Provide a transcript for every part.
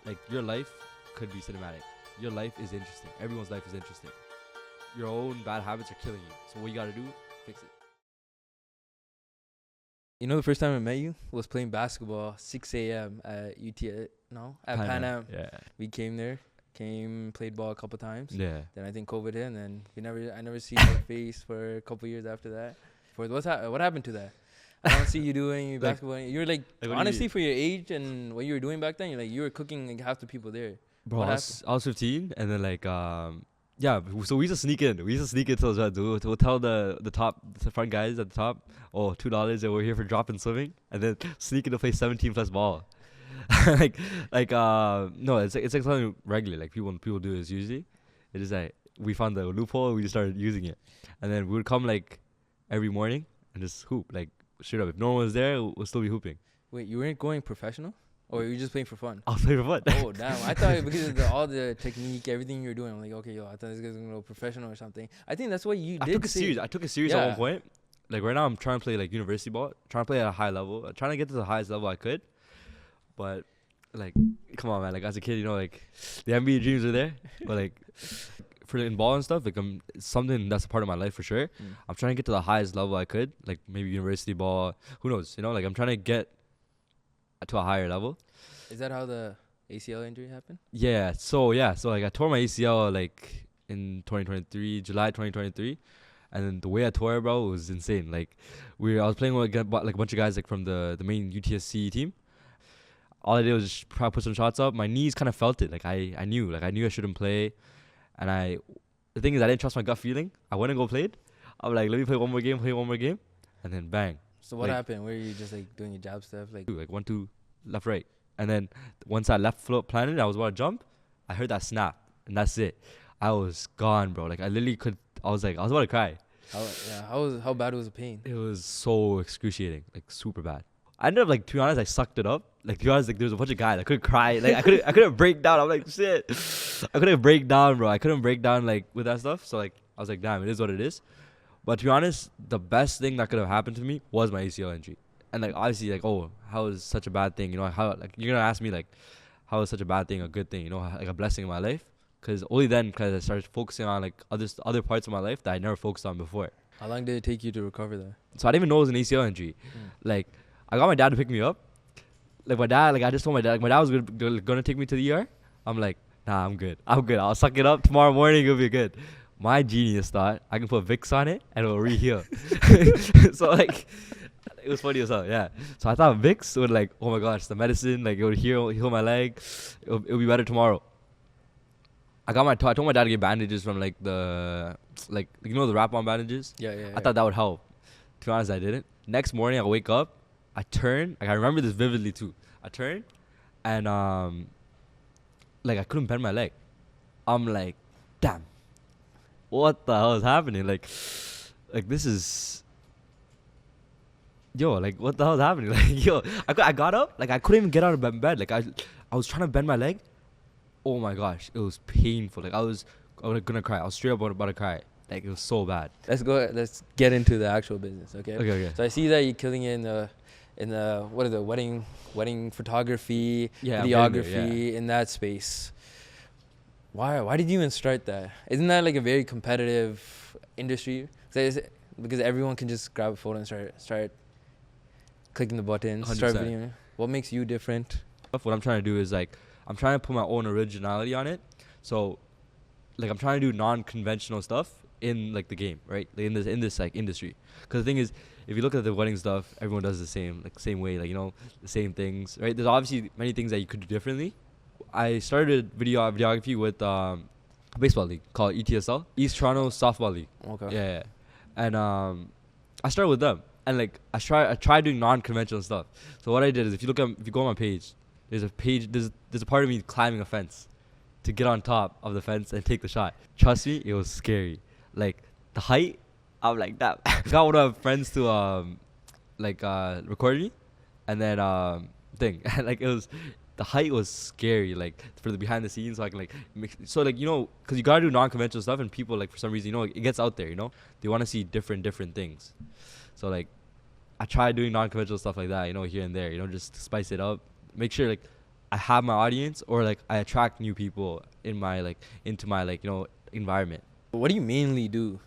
like your life could be cinematic. Your life is interesting. Everyone's life is interesting. Your own bad habits are killing you. So what you gotta do, fix it. You know, the first time I met you was playing basketball, 6 a.m. at at Pan Am. Yeah. We played ball a couple times. Yeah. Then I think COVID hit, and then I never see your face for a couple years after that. What happened to that? I don't see you doing basketball. You're like honestly, for your age and what you were doing back then, you were cooking like half the people there. Bro, I was 15, and then yeah, so we used to sneak in. We used to sneak into those. We'll tell the front guys at the top, oh, $2 that we're here for drop and swimming, and then sneak in to play 17 plus ball. No, it's like something regular. Like people do this usually. It is like we found the loophole, we just started using it, and then we would come like every morning and just hoop like straight up. If no one was there, we'll still be hooping. Wait, you weren't going professional? Or were you just playing for fun? I was playing for fun. Oh, damn. I thought because of all the technique, everything you were doing, I'm like, okay, I thought this guy's going to go professional or something. I think that's what you did. I took it serious at one point. Like right now, I'm trying to play like university ball, trying to play at a high level, trying to get to the highest level I could. But like, come on, man. Like as a kid, like the NBA dreams are there. But like for in ball and stuff, like it's something that's a part of my life for sure. I'm trying to get to the highest level I could, like maybe university ball. Who knows? Like I'm trying to get to a higher level. Is that how the ACL injury happened? Yeah. So like I tore my ACL like in 2023, July 2023, and then the way I tore it, bro, was insane. Like I was playing with like a bunch of guys like from the main UTSC team. All I did was just try to put some shots up. My knees kind of felt it. Like I knew I shouldn't play, and the thing is I didn't trust my gut feeling. I went and go played. I'm like, let me play one more game, and then bang. So what happened? Were you just like doing your jab stuff? Like 1-2, left, right. And then once I left foot planted, I was about to jump. I heard that snap, and that's it. I was gone, bro. Like I literally I was about to cry. How bad was the pain? It was so excruciating, like super bad. I ended up like, to be honest, I sucked it up. Like to be honest, like there was a bunch of guys. I couldn't cry. Like I couldn't break down. I'm like, shit. I couldn't break down, bro. I couldn't break down like with that stuff. So like I was like, damn, it is what it is. But to be honest, the best thing that could have happened to me was my ACL injury. And like obviously like, oh, how is such a bad thing? How like you're gonna ask me like, how is such a bad thing a good thing? Like a blessing in my life. Because only then, because I started focusing on like other parts of my life that I never focused on before. How long did it take you to recover that? So I didn't even know it was an ACL injury. Like I got my dad to pick me up. Like my dad, like I just told my dad, like my dad was gonna take me to the ER. I'm like, nah, I'm good. I'll suck it up. Tomorrow morning it'll be good. My genius thought I can put Vicks on it and it'll re-heal. So like, it was funny as hell, yeah. So I thought Vicks would like, oh my gosh, the medicine, like it would heal my leg. It'll be better tomorrow. I told my dad to get bandages from like the the wrap-on bandages. Yeah. I thought that would help. To be honest, I didn't. Next morning I wake up, I turn, like I remember this vividly too. I turn, and like I couldn't bend my leg. I'm like, damn, what the hell is happening? Like this is, like what the hell is happening? Like I got up, like I couldn't even get out of bed. Like I was trying to bend my leg. Oh my gosh, it was painful. Like I was gonna cry. I was straight up about to cry. Like it was so bad. Let's get into the actual business, okay? Okay. So I see that you're killing it in the what is it, wedding photography, videography, in that space. Why did you even start that? Isn't that like a very competitive industry? Because everyone can just grab a photo and start clicking the buttons, 100%. start videoing. What makes you different? What I'm trying to do is like I'm trying to put my own originality on it. So like I'm trying to do non-conventional stuff in like the game, right? Like in this like industry. Because the thing is, if you look at the wedding stuff, everyone does the same way, like the same things, right? There's obviously many things that you could do differently. I started videography with a baseball league called ETSL, East Toronto Softball League. Okay. Yeah. And I started with them, and like I tried doing non-conventional stuff. So what I did is, if you go on my page, there's a part of me climbing a fence to get on top of the fence and take the shot. Trust me, it was scary. Like the height, I'm like that. I got one of my friends to record me, and then like it was, the height was scary. Like for the behind the scenes, so I can like because you gotta do non-conventional stuff, and people like for some reason it gets out there. They want to see different things. So like I try doing non-conventional stuff like that. Here and there. Just to spice it up. Make sure like I have my audience, or like I attract new people in my like into my like environment. What do you mainly do?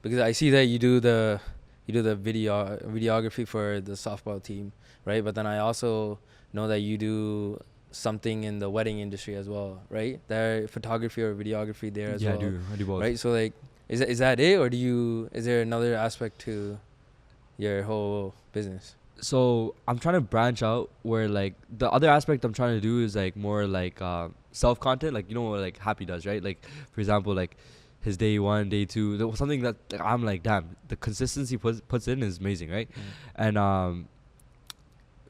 Because I see that you do the videography for the softball team, right? But then I also know that you do something in the wedding industry as well, right? There photography or videography there as well. Yeah, I do both. Right? So like is that it, or is there another aspect to your whole business? So I'm trying to branch out where like the other aspect I'm trying to do is like more like self content, like what like Happy does, right? Like for example, like his day 1, day 2, there was something that like, I'm like, damn, the consistency puts in is amazing, right? And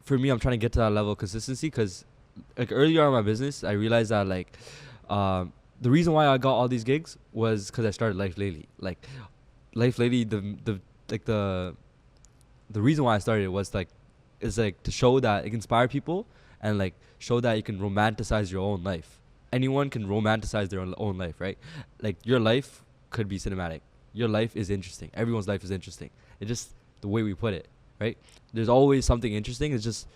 for me, I'm trying to get to that level of consistency because like earlier on in my business, I realized that like the reason why I got all these gigs was because I started Life Lately. Like Life Lately, the reason why I started it was like to show that it can inspire people and like show that you can romanticize your own life. Anyone can romanticize their own life, right? Like your life could be cinematic. Your life is interesting. Everyone's life is interesting. It's just the way we put it, right? There's always something interesting. It's just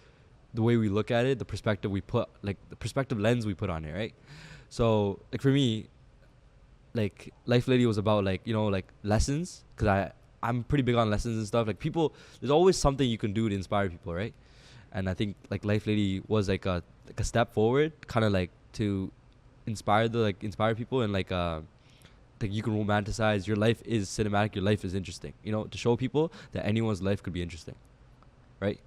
the way we look at it, the perspective we put, like the perspective lens we put on it, right? So like for me, like Life Lady was about like like lessons, because I'm pretty big on lessons and stuff. Like people, there's always something you can do to inspire people, right? And I think like Life Lady was like a step forward, kind of like to inspire people, and like you can romanticize your life is cinematic, your life is interesting, to show people that anyone's life could be interesting, right?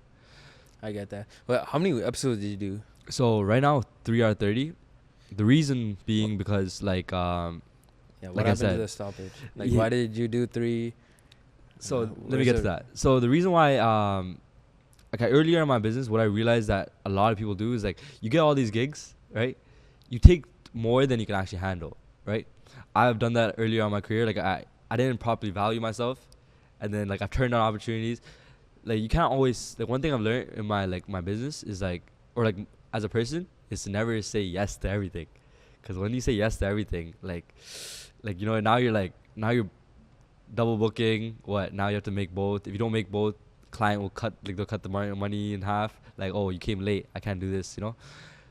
I get that. Well, how many episodes did you do? So right now 3 out of 30. The reason being because like what like happened to the stoppage? Like why did you do 3? So let me get to that. So the reason why like earlier in my business, what I realized that a lot of people do is like you get all these gigs, right? You take more than you can actually handle, right? I've done that earlier in my career. Like I didn't properly value myself, and then like I've turned down opportunities. Like you can't always, like one thing I've learned in my business is like, or like as a person, is to never say yes to everything, because when you say yes to everything, like now you're double booking. Now you have to make both. If you don't make both, client will they'll cut the money in half. Like, oh, you came late, I can't do this,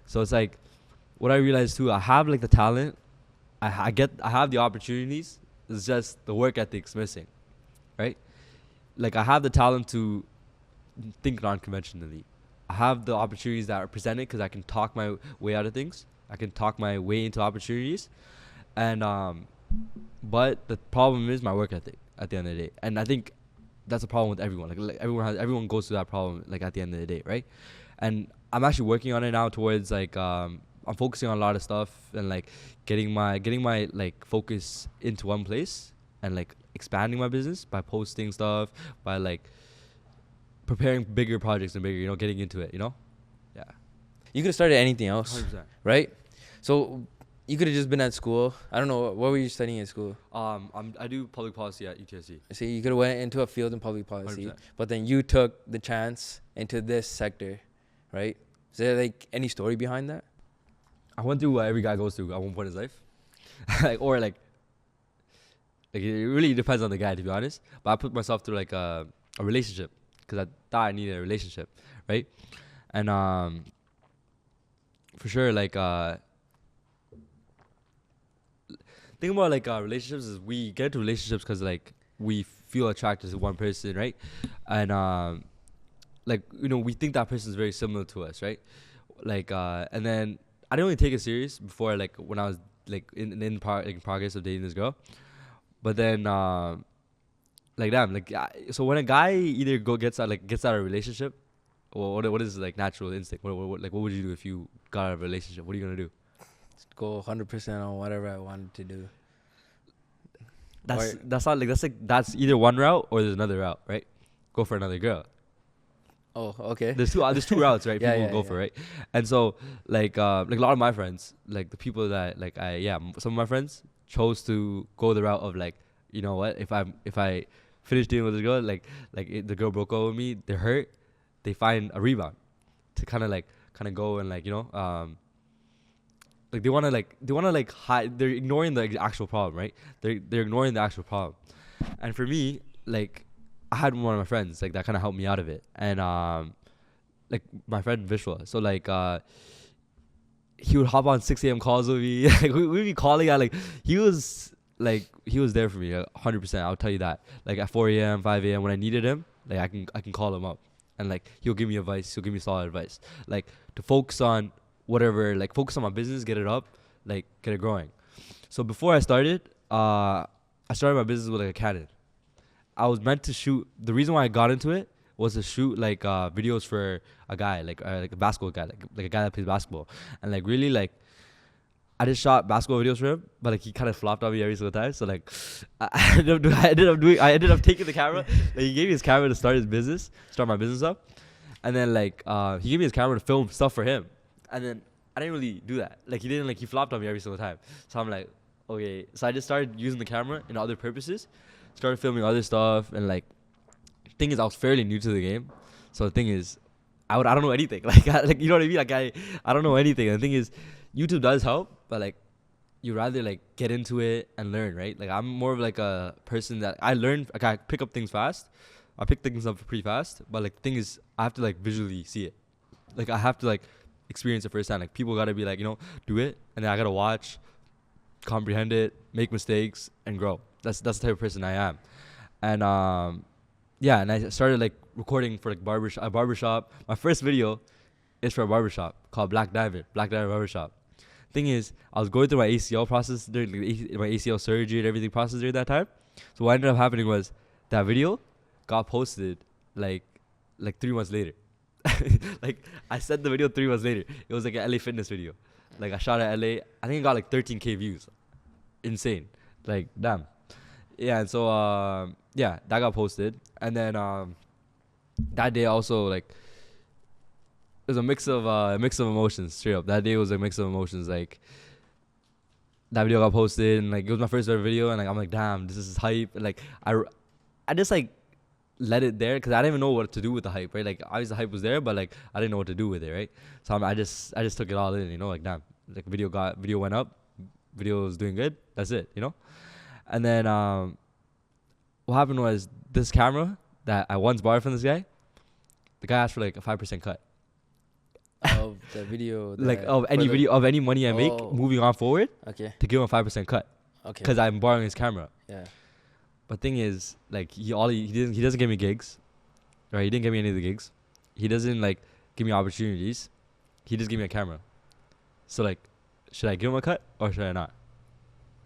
So it's like what I realized too, I have like the talent, I have the opportunities, it's just the work ethic's missing, right? Like I have the talent to think non-conventionally. I have the opportunities that are presented because I can talk my way out of things. I can talk my way into opportunities, and but the problem is my work ethic at the end of the day, and I think that's a problem with everyone. Like everyone goes through that problem. Like at the end of the day, right? And I'm actually working on it now towards like I'm focusing on a lot of stuff and like getting my like focus into one place and like expanding my business by posting stuff, by like preparing bigger projects and bigger, getting into it, Yeah. You could have started anything else, 100%. right? So you could have just been at school. I don't know, what were you studying at school? I do public policy at UTSC. See, you could have went into a field in public policy, 100%. but then you took the chance into this sector, right? Is there like any story behind that? I went through what every guy goes through at one point in his life. like it really depends on the guy, to be honest. But I put myself through like a relationship because I thought I needed a relationship, right? And for sure, like thing about like relationships is we get into relationships because like we feel attracted to one person, right? And like we think that person is very similar to us, right? Like and then I didn't really take it serious before, like when I was like in progress of dating this girl. But then like damn, like so when a guy either gets out of a relationship, or what is like natural instinct? What would you do if you got out of a relationship? What are you gonna do? Just go 100% on whatever I wanted to do. That's either one route or there's another route, right? Go for another girl. Oh, okay. There's two routes, right? Yeah, people go for, right? And so like a lot of my friends, like the people that like some of my friends chose to go the route of like, you know what, if I finish dealing with this girl, like the girl broke up with me, they're hurt, they find a rebound to kind of go and like like they want to like hide, they're ignoring the actual problem, right? They're ignoring the actual problem. And for me, like I had one of my friends like that kind of helped me out of it, and like my friend Vishwa. So like he would hop on 6 a.m. calls with me. Like we'd be calling at like he was there for me 100%. I'll tell you that. Like at 4 a.m., 5 a.m. when I needed him, like I can call him up, and like he'll give me advice. He'll give me solid advice. Like to focus on whatever, like focus on my business, get it up, like get it growing. So before I started my business with like a Canon. I was meant to shoot. The reason why I got into it was to shoot like videos for a guy, like a basketball guy, like a guy that plays basketball, and like really like I just shot basketball videos for him, but like he kind of flopped on me every single time. So like I ended up taking the camera. Like he gave me his camera to start my business up, and then like he gave me his camera to film stuff for him, and then I didn't really do that. Like he flopped on me every single time. So I'm like, okay. So I just started using the camera in other purposes, started filming other stuff, and like thing is I was fairly new to the game. So the thing is I don't know anything. Like you know what I mean? Like I don't know anything. And the thing is YouTube does help, but like you rather like get into it and learn, right? Like I'm more of like a person that I learn, like I pick up things fast. I pick things up pretty fast, but like the thing is I have to like visually see it. Like I have to like experience it firsthand. Like people gotta be like, do it, and then I gotta watch, comprehend it, make mistakes, and grow. That's the type of person I am. And and I started like recording for like a barbershop. My first video is for a barbershop called Black Diamond Barbershop. Thing is, I was going through my ACL process during my ACL surgery and everything process during that time. So what ended up happening was that video got posted like 3 months later. Like I sent the video 3 months later. It was like an LA fitness video. Like I shot at LA. I think it got like 13K views. Insane. Like damn. Yeah, and so that got posted. And then that day also like it was a mix of emotions, straight up. That day was a mix of emotions. Like that video got posted, and like it was my first ever video, and like I'm like, damn, this is hype. And like I just like let it there because I didn't even know what to do with the hype, right? Like obviously the hype was there, but like I didn't know what to do with it, right? So I just took it all in, like damn, like video went up, video was doing good. That's it, And then what happened was this camera that I once borrowed from this guy, the guy asked for like a 5% cut. Of the video, like of any money I make moving on forward, okay, to give him a 5% cut, okay, because I'm borrowing his camera. Yeah. But thing is, like he doesn't give me gigs, right? He didn't give me any of the gigs. He doesn't like give me opportunities. He just gave me a camera. So like, should I give him a cut or should I not?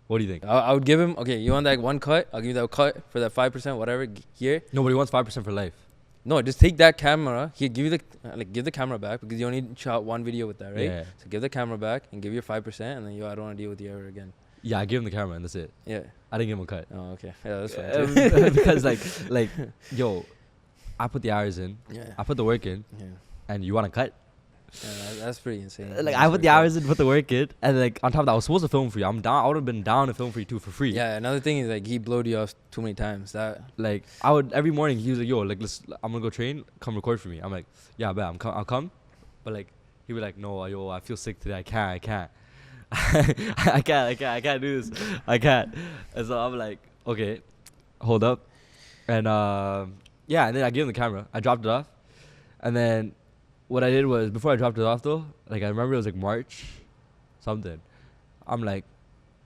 What do you think? I would give him. Okay, you want that one cut? I'll give you that cut for that 5%, whatever here. No, but he wants 5% for life. No, just take that camera. He'll give you give the camera back because you only shot one video with that, right? Yeah. So give the camera back and give your 5%, and then I don't want to deal with you ever again. Yeah, I give him the camera and that's it. Yeah. I didn't give him a cut. Oh, okay. Yeah, that's fine. Because like, yo, I put the hours in. Yeah. I put the work in. Yeah. And you want to cut? Yeah, that's pretty insane. Like I put the hours in, put the work in, and like on top of that, I was supposed to film for you. I'm down. I would have been down to film for you too for free. Yeah. Another thing is like he blowed you off too many times. That like I would every morning. He was like, "Yo, like I'm gonna go train. Come record for me." I'm like, "Yeah, bet I'll come," but like he'd be like, "No, yo, I feel sick today. I can't. I can't do this. I can't." And so I'm like, "Okay, hold up," and and then I gave him the camera. I dropped it off, and then. What I did was, before I dropped it off though, like I remember it was like March something. I'm like,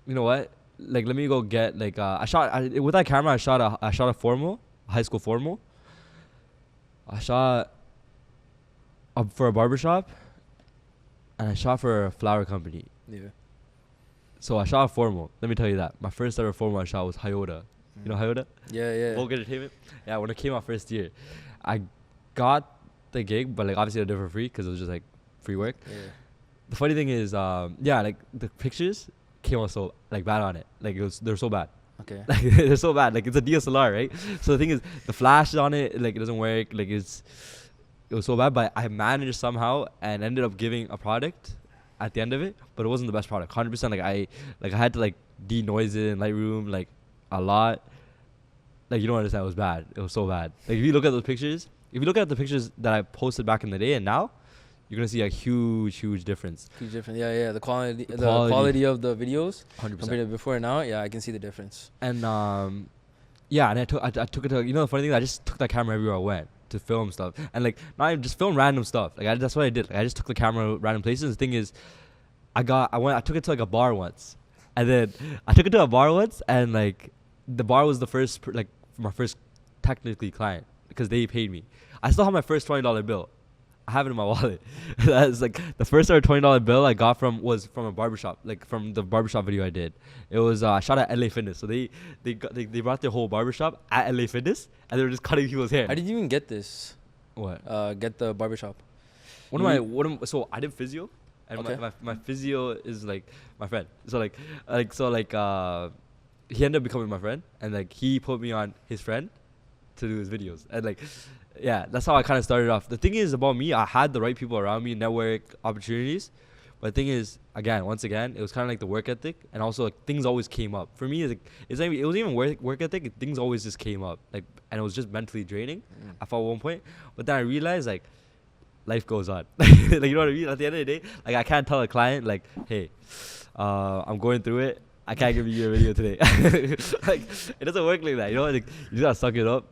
you know what? Like let me go get like with that camera I shot a formal, a high school formal. I shot for a barbershop and I shot for a flower company. Yeah. So I shot a formal. Let me tell you that. My first ever formal I shot was Hyota. You know Hyota? Yeah. Vogue Entertainment? Yeah, when it came out first year. I got the gig, but like obviously I did it for free because it was just like free work. Yeah. The funny thing is, like the pictures came out so like bad on it. Like they're so bad. Okay. Like they're so bad. Like it's a DSLR, right? So the thing is, the flash on it, like it doesn't work. Like it was so bad, but I managed somehow and ended up giving a product at the end of it, but it wasn't the best product. 100%. Like I had to like denoise it in Lightroom like a lot. Like you don't understand. It was bad. It was so bad. Like if you look at those pictures. If you look at the pictures that I posted back in the day and now, you're gonna see a huge difference. Huge difference. Yeah. The quality of the videos 100%. Compared to before and now, yeah, I can see the difference. And and I took it to, the funny thing is I just took that camera everywhere I went to film stuff, and like not even just film random stuff. Like that's what I did. Like, I just took the camera random places. The thing is, I took it to like a bar once, and then I took it to a bar once, and like the bar was the first my first technically client because they paid me. I still have my first $20 bill. I have it in my wallet. That's like the first ever $20 bill I got was from a barbershop, like from the barbershop video I did. It was I shot at LA Fitness, so they brought their whole barbershop at LA Fitness, and they were just cutting people's hair. How did you even get this? What? Get the barbershop. So I did physio, and Okay. my physio is like my friend. So he ended up becoming my friend, and like he put me on his friend to do his videos, and like yeah, that's how I kind of started off. The thing is about me, I had the right people around me, network opportunities, but the thing is, once again, it was kind of like the work ethic, and also like things always came up for me. It wasn't even work ethic. Things always just came up, like, and it was just mentally draining. I felt at one point, but then I realized like life goes on. Like, you know what I mean? At the end of the day, like I can't tell a client like, hey, I'm going through it. I can't give you a video today. Like it doesn't work like that. You know, like you just gotta suck it up.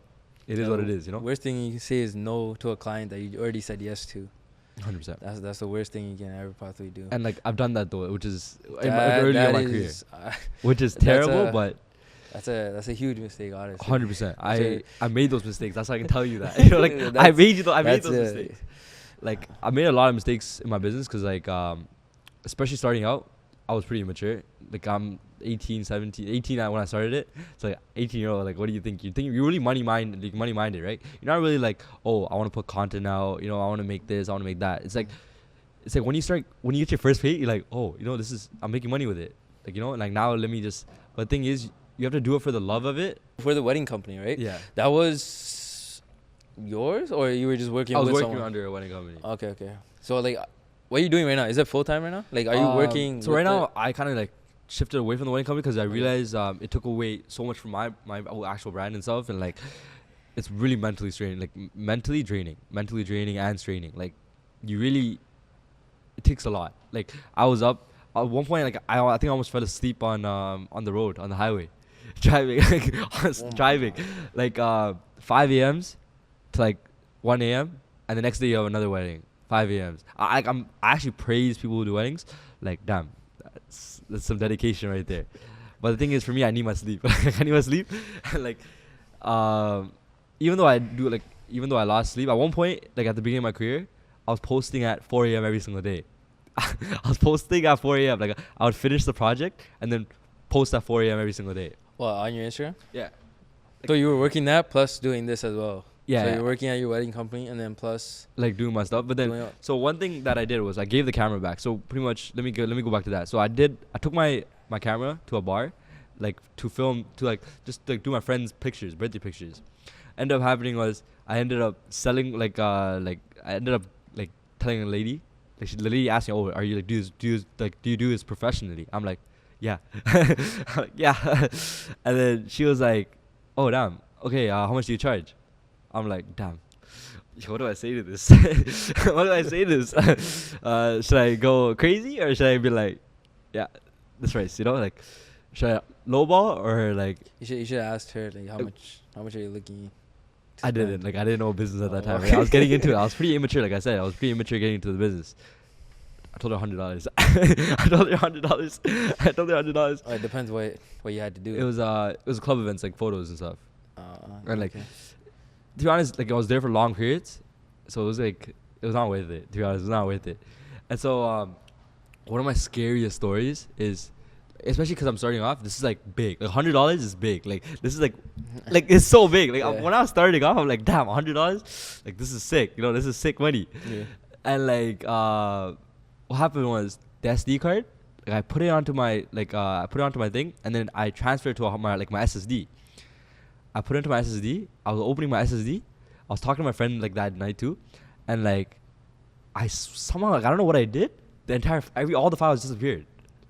It is what it is. You know. Worst thing you can say is no to a client that you already said yes to. 100%. That's the worst thing you can ever possibly do. And like I've done that though, which is early in my career, which is terrible, but that's a huge mistake, honestly. 100%. I made those mistakes. That's how I can tell you that. You know, like I made those mistakes. Like I made a lot of mistakes in my business because like especially starting out, I was pretty immature. Like I'm 18 when I started it. So like 18-year-old, like what do you think? You're really money minded, right? You're not really like, oh, I want to put content out, you know, I want to make this, I want to make that. It's like when you get your first pay, you're like, oh, you know, I'm making money with it. Like, you know, like now let me just, but the thing is, you have to do it for the love of it. For the wedding company, right? Yeah. That was yours, or you were just working with someone? I was working under a wedding company. Okay. So like, what are you doing right now? Is it full time right now? Like, are you working? So right now, I kind of like shifted away from the wedding company because I realized it took away so much from my actual brand and stuff, and like it's really mentally draining and straining. Like it takes a lot. Like I was up at one point, like I think I almost fell asleep on the road, on the highway, driving like 5 a.m.s to like 1 a.m. and the next day you have another wedding, 5 a.m.s. I actually praise people who do weddings. Like damn, that's some dedication right there. But the thing is, for me, I need my sleep. I need my sleep. Like, even though I lost sleep at one point, like at the beginning of my career, I was posting at 4 a.m. every single day. I was posting at 4 a.m. Like I would finish the project and then post at 4 a.m. every single day. What, on your Instagram? Yeah. So you were working that plus doing this as well. Yeah. So you're working at your wedding company and then plus like doing my stuff. But then so one thing that I did was I gave the camera back. So pretty much let me go back to that. So I took my camera to a bar, like to film, to like just like do my friends' pictures, birthday pictures. Ended up happening was I ended up selling I ended up like telling a lady, like the lady asked me, oh, are you like do you do this professionally? I'm like, yeah. Yeah. And then she was like, oh damn, okay, how much do you charge? I'm like, damn, what do I say to this? What do I say to this? Should I go crazy or should I be like, yeah, this price, you know, like, should I lowball or like? You should have asked her like how much are you looking? I didn't know business at that time. Like, I was getting into it. I was pretty immature, like I said. I was pretty immature getting into the business. I told her $100. I told her $100. Oh, it depends what you had to do. It was club events, like photos and stuff. And like, okay. to be honest, like I was there for long periods, so it was like it was not worth it. To be honest, it was not worth it. And so one of my scariest stories is, especially because I'm starting off, this is like big. Like $100 is big. Like this is like it's so big. Like when I was starting off, I'm like, damn, $100. Like this is sick. You know, this is sick money. Yeah. And like what happened was the SD card. Like I put it onto my thing, and then I transferred it to my SSD. I put it into my SSD. I was opening my SSD. I was talking to my friend like that night too, and like I somehow, like I don't know what I did. All the files disappeared.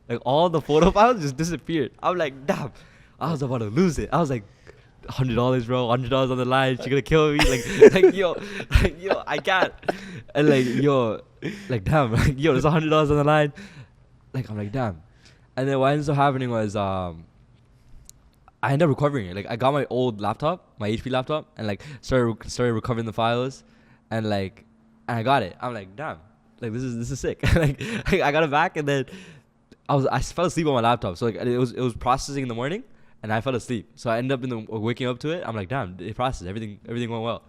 Like all the photo files just disappeared. I'm like, damn, I was about to lose it. I was like, $100, bro, $100 on the line. She's gonna kill me. Like yo, I can't. And like yo, like damn, like yo, there's $100 on the line. Like I'm like damn. And then what ends up happening was I ended up recovering it. Like I got my old laptop, my HP laptop, and like started recovering the files, and I got it. I'm like damn, like this is sick. Like I got it back, and then I fell asleep on my laptop. So like it was processing in the morning, and I fell asleep. So I ended up waking up to it. I'm like, damn, it processed. Everything went well.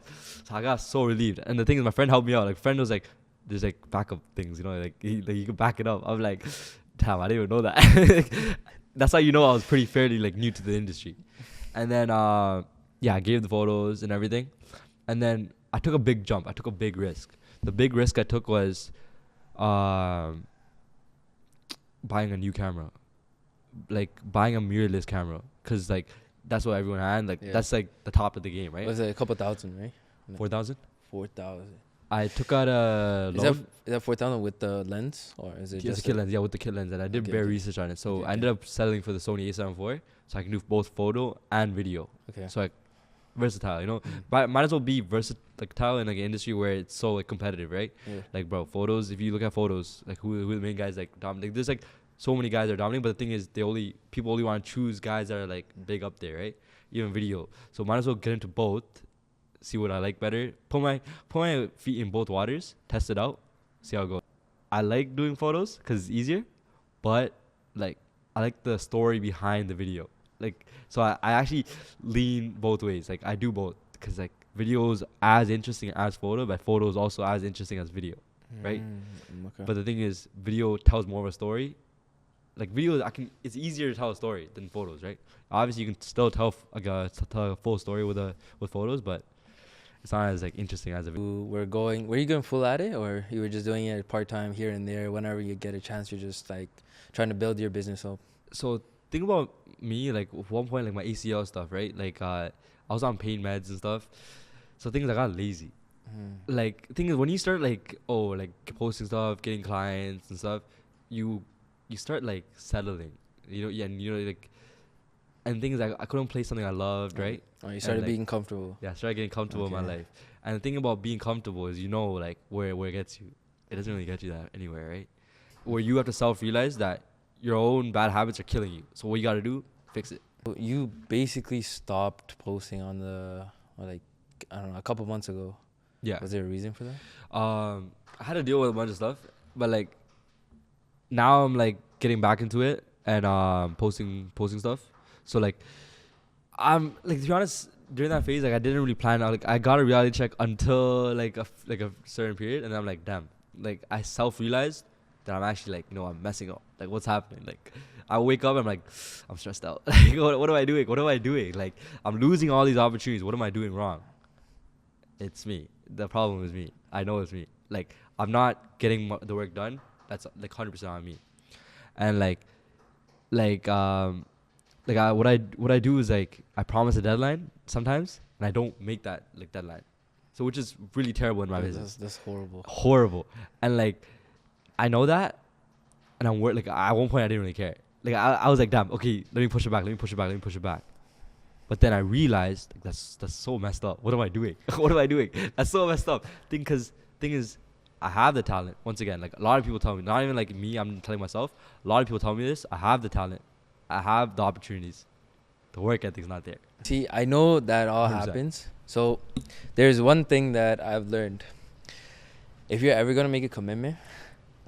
So I got so relieved. And the thing is, my friend helped me out. Like, friend was like, there's like backup things, you know, like you can back it up. I'm like, damn, I didn't even know that. That's how you know I was pretty fairly like new to the industry. And then I gave the photos and everything. And then I took a big jump. I took a big risk. The big risk I took was buying a new camera, like buying a mirrorless camera, because like that's what everyone had. Like that's like the top of the game, right? Was it a couple thousand, right? 4,000. 4,000. I took out a loan. Is that 4,000 with the lens, or is it just a kit lens? Yeah, with the kit lens, and I did bare research on it. So I ended up settling for the Sony A7 IV, so I can do both photo and video. Okay. So like versatile, you know. But might as well be versatile in like an industry where it's so like competitive, right? Yeah. Like bro, photos. If you look at photos, like who the main guys like dominate. There's like so many guys that are dominating, but the thing is, people only want to choose guys that are like big up there, right? Even video. So might as well get into both. See what I like better. Put my feet in both waters. Test it out. See how it goes. I like doing photos because it's easier, but like I like the story behind the video. Like so, I actually lean both ways. Like I do both because like video is as interesting as photo, but photo is also as interesting as video, right? Okay. But the thing is, video tells more of a story. Like video, it's easier to tell a story than photos, right? Obviously, you can still tell a full story with photos, but it's not as like interesting as a video. Were you going full at it, or you were just doing it part time here and there? Whenever you get a chance, you're just like trying to build your business up. So think about me, like at one point, like my ACL stuff, right? Like I was on pain meds and stuff. So things I got lazy. Like thing is, when you start like posting stuff, getting clients and stuff, you start like settling. Like. And things like I couldn't play something I loved, right? Oh, you started being comfortable. Yeah, I started getting comfortable in my life. And the thing about being comfortable is, like where it gets you. It doesn't really get you that anywhere, right? Where you have to self-realize that your own bad habits are killing you. So what you got to do, fix it. You basically stopped posting on a couple months ago. Yeah. Was there a reason for that? I had to deal with a bunch of stuff, but like now I'm like getting back into it and posting stuff. So like, I'm like, to be honest, during that phase, like I didn't really plan out. Like I got a reality check until like a certain period, and then I'm like, damn. Like I self-realized that I'm actually like, I'm messing up. Like what's happening? Like I wake up, I'm like, I'm stressed out. Like what am I doing? What am I doing? Like I'm losing all these opportunities. What am I doing wrong? It's me. The problem is me. I know it's me. Like I'm not getting the work done. That's like 100% on me. And what I do is like I promise a deadline sometimes and I don't make that like deadline, so which is really terrible in my business. That's horrible. And like I know that, and I'm like at one point I didn't really care. Like I was like, damn, okay, let me push it back. But then I realized like, that's so messed up. What am I doing? That's so messed up. Thing is I have the talent. Once again, like a lot of people tell me, not even like me, I'm telling myself, a lot of people tell me this. I have the talent. I have the opportunities. The work ethic's not there. See, I know that all 100%. Happens. So there's one thing that I've learned. If you're ever going to make a commitment,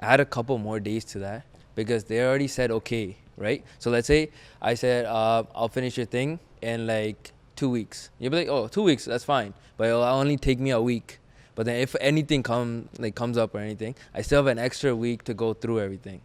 add a couple more days to that, because they already said okay, right? So let's say I said, I'll finish your thing in like 2 weeks. You'll be like, oh, 2 weeks, that's fine. But it'll only take me a week. But then if anything comes up or anything, I still have an extra week to go through everything.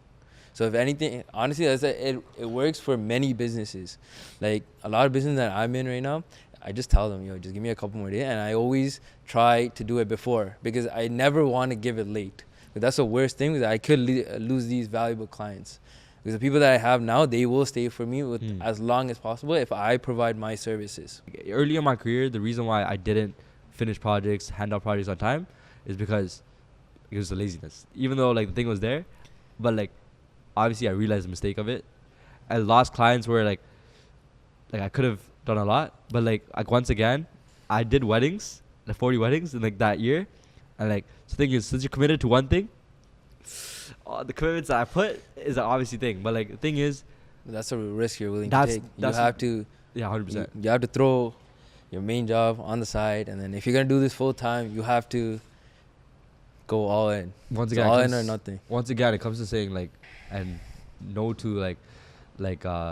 So if anything, honestly, it works for many businesses. Like a lot of business that I'm in right now, I just tell them, just give me a couple more days. And I always try to do it before, because I never want to give it late. But that's the worst thing, because I could lose these valuable clients. Because the people that I have now, they will stay for me with as long as possible if I provide my services. Early in my career, the reason why I didn't finish projects, hand out projects on time, is because it was the laziness. Even though like the thing was there, but like, obviously I realized the mistake of it. I lost clients where like I could have done a lot, but like once again, I did weddings, like 40 weddings in like that year. And like, so the thing is, since you're committed to one thing, the commitments that I put is an obviously thing. But like the thing is, that's a risk you're willing to take. You have to, 100%. You have to throw your main job on the side, and then if you're gonna do this full time, you have to go all in. Once again, all in or nothing. Once again, it comes to saying like, and no to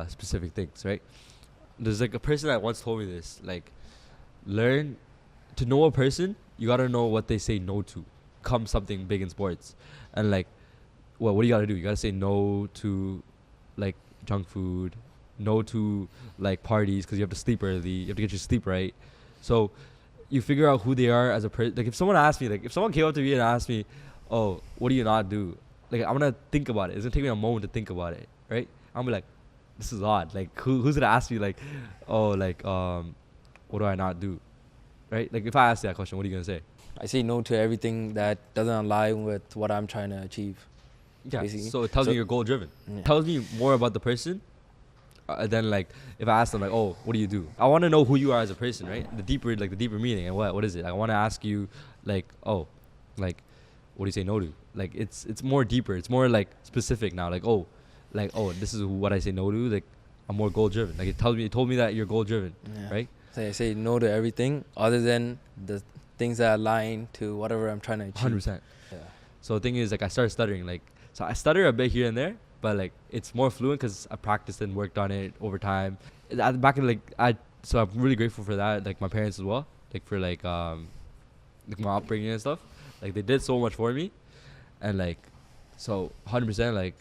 specific things, right? There's like a person that once told me this, like, learn to know a person, you gotta know what they say no to. Come something big in sports, and like, well, what do you gotta do? You gotta say no to, like, junk food, no to like parties because you have to sleep early. You have to get your sleep right. So you figure out who they are as a person. Like if someone asked me, like if someone came up to me and asked me, "Oh, what do you not do?" Like I'm gonna think about it. It's gonna take me a moment to think about it, right? I'm gonna be like, this is odd. Like who's gonna ask me like, oh, like what do I not do, right? Like if I ask you that question, what are you gonna say? I say no to everything that doesn't align with what I'm trying to achieve. Yeah. Basically. So it tells me you're goal driven. Yeah. It tells me more about the person. Then like if I ask them like, oh, what do you do? I want to know who you are as a person, right? The deeper meaning, and what is it? I want to ask you like, oh, like, what do you say no to? Like it's more deeper. It's more like specific now. Like oh, this is what I say no to. Like I'm more goal driven. Like it told me that you're goal driven, right? So I say no to everything other than the things that align to whatever I'm trying to achieve. 100%. Yeah. So the thing is, like I started stuttering. Like so I stutter a bit here and there, but like it's more fluent because I practiced and worked on it over time. Back in so I'm really grateful for that. Like my parents as well, like for like my upbringing and stuff. Like they did so much for me, and like so 100%. Like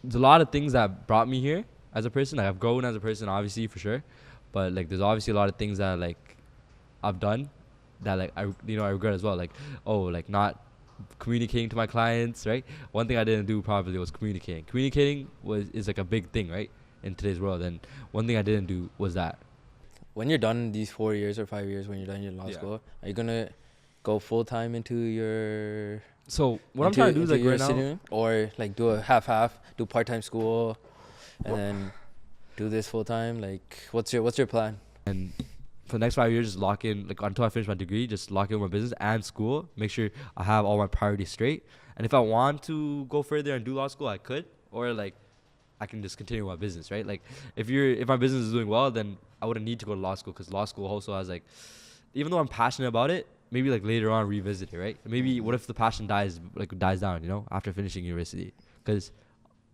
there's a lot of things that brought me here as a person. Like I've grown as a person, obviously for sure, but like there's obviously a lot of things that like I've done that like I regret as well. Like like not communicating to my clients, right? One thing I didn't do properly was communicating is like a big thing, right, in today's world, and one thing I didn't do was that. When you're done these 4 years or 5 years, when you're done your law school, are you gonna go full-time into your I'm trying to do is like right now, or like do a half do part-time school and then do this full-time? Like what's your plan? And for the next 5 years, just lock in, like until I finish my degree, just lock in my business and school. Make sure I have all my priorities straight. And if I want to go further and do law school, I could, or like I can just continue my business, right? Like if my business is doing well, then I wouldn't need to go to law school, because law school also has like, even though I'm passionate about it, maybe like later on revisit it, right? Maybe what if the passion dies down, you know, after finishing university? Because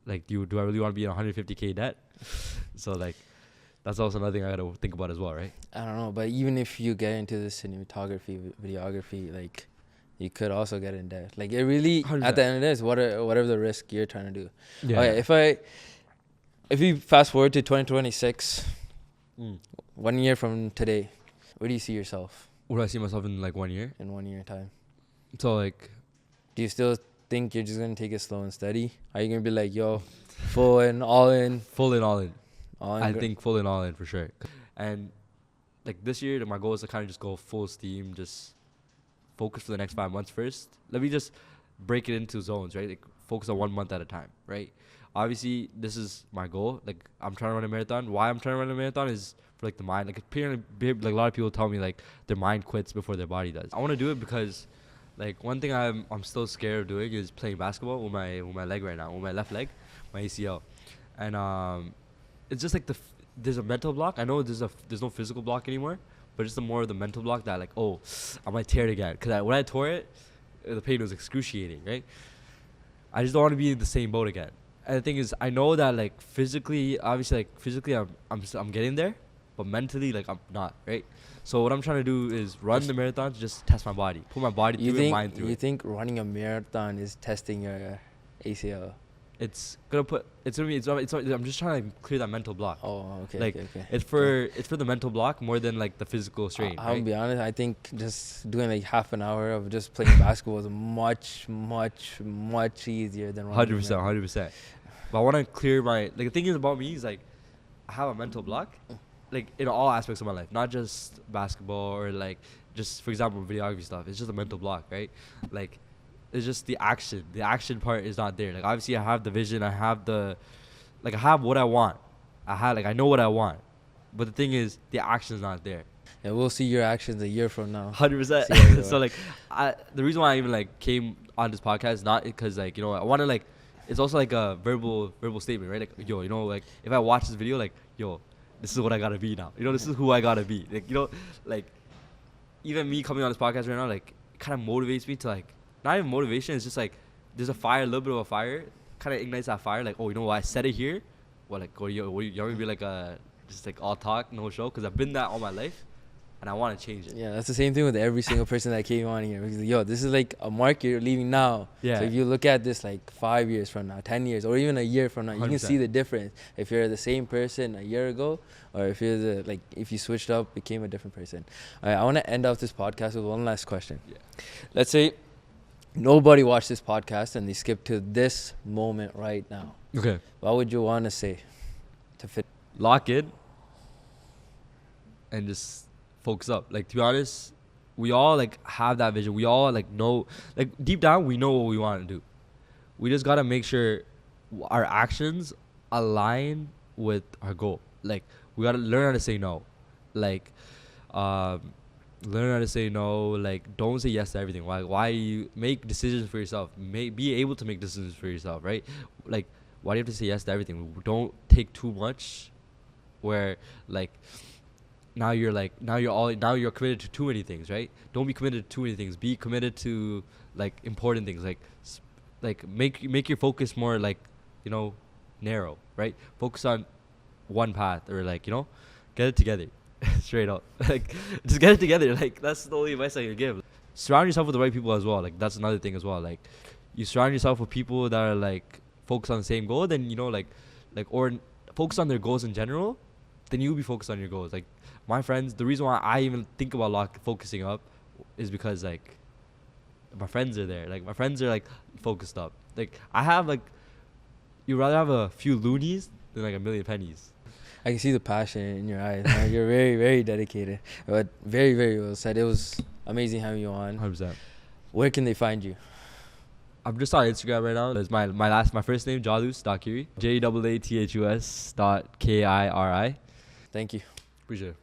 like do I really want to be in 150K debt? So like that's also another thing I gotta think about as well, right? I don't know, but even if you get into the cinematography, videography, like you could also get in debt. Like it really, 100%. At the end of this, whatever the risk you're trying to do. Yeah. Okay, if you fast forward to 2026, 1 year from today, where do you see yourself? Where do I see myself in like 1 year? In 1 year time. So like, do you still think you're just gonna take it slow and steady? Are you gonna be like, yo, full and all in? Full and all in. I think full and all in for sure. And like this year, my goal is to kind of just go full steam, just focus for the next 5 months first. Let me just break it into zones, right? Like focus on 1 month at a time, right? Obviously, this is my goal. Like I'm trying to run a marathon. Why I'm trying to run a marathon is for like the mind. Like apparently, like a lot of people tell me like their mind quits before their body does. I want to do it because like one thing I'm still scared of doing is playing basketball with my leg right now, with my left leg, my ACL, and it's just like there's a mental block. I know there's no physical block anymore, but just more of the mental block that like, oh, I might tear it again. Because when I tore it, the pain was excruciating, right? I just don't want to be in the same boat again. And the thing is, I know that like physically, obviously, like physically, I'm getting there, but mentally, like I'm not, right? So what I'm trying to do is run the marathon to just test my body, put my body through it, mind through it. You think running a marathon is testing your ACL? I'm just trying to clear that mental block. Oh, okay. Like okay. It's for the mental block more than like the physical strain. I'll be honest. I think just doing like half an hour of just playing basketball is much easier than running. 100%. But I want to clear my the thing is about me is like I have a mental block, like in all aspects of my life, not just basketball or like just for example videography stuff. It's just a mental block, right? Like. It's just the action part is not there. Like obviously I have the vision, I have what I want. I know what I want. But the thing is the action is not there. Yeah, we'll see your actions a year from now. 100%. So like the reason why I even like came on this podcast is not because like, you know, I want to like, it's also like a verbal statement, right? Like, yo, you know, like if I watch this video, like, yo, this is what I gotta be now. You know, this is who I gotta be. Like, you know, like even me coming on this podcast right now, like it kind of motivates me to like, not even motivation, it's just like there's a little bit of a fire kind of ignites that fire. Like, oh, you know what? I said it here. Well, like, you want me to be like just like all talk, no show? Because I've been that all my life, and I want to change it. Yeah, that's the same thing with every single person that came on here. Because, yo, this is like a mark you're leaving now. Yeah. So if you look at this like 5 years from now, 10 years, or even a year from now, you can 100%. see the difference. If you're the same person a year ago, or if you're if you switched up, became a different person. All right, I want to end off this podcast with one last question. Yeah. Let's say nobody watched this podcast and they skipped to this moment right now. Okay. What would you want to say to fit? Lock in and just focus up. Like, to be honest, we all like have that vision. We all like know, like deep down, we know what we want to do. We just gotta make sure our actions align with our goal. Like, we gotta learn how to say no. Like, learn how to say no. Like, don't say yes to everything. Why you make decisions for yourself? Be able to make decisions for yourself, right? Like, why do you have to say yes to everything? Don't take too much, where like now you're committed to too many things, right? Don't be committed to too many things. Be committed to like important things. Like make your focus more like, you know, narrow, right? Focus on one path, or like, you know, get it together. Straight up. Like, just get it together. Like, that's the only advice I can give. Surround yourself with the right people as well. Like, that's another thing as well. Like, you surround yourself with people that are like focused on the same goal, then, you know, like or focus on their goals in general, then you'll be focused on your goals. Like, my friends, the reason why I even think about focusing up is because like my friends are there. Like, my friends are like focused up. Like, I have like, you'd rather have a few loonies than like a million pennies. I can see the passion in your eyes. You're very, very dedicated. But very, very well said. It was amazing having you on. 100%. Where can they find you? I'm just on Instagram right now. It's my first name, jaathus.kiri. jaathus.kiri. Thank you. Appreciate it.